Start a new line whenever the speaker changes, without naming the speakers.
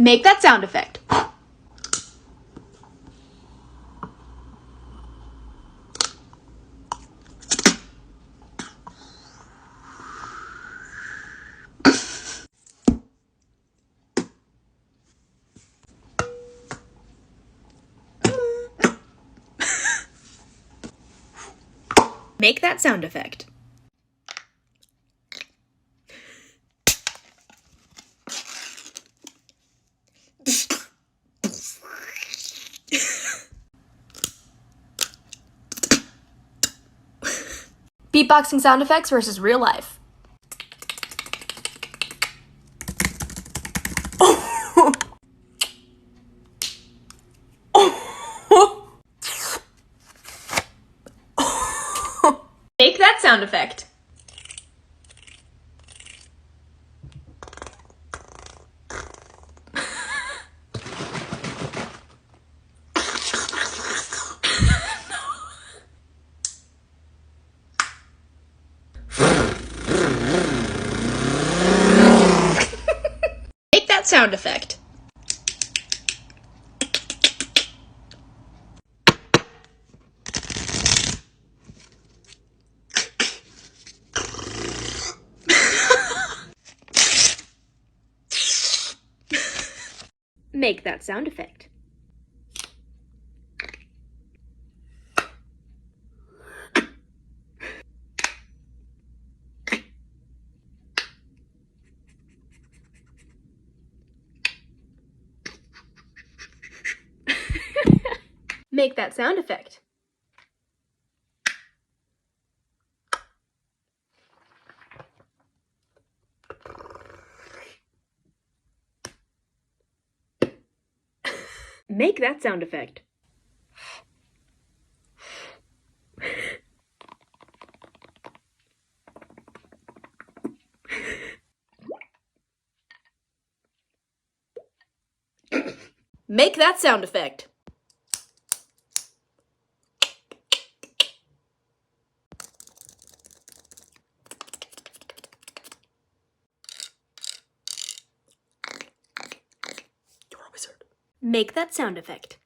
Make that sound effect. Make that sound effect. Beatboxing sound effects versus real life. Make that sound effect. Make that sound effect. Make that sound effect. Make that sound effect. Make that sound effect. Make that sound effect. You're a wizard. Make that sound effect.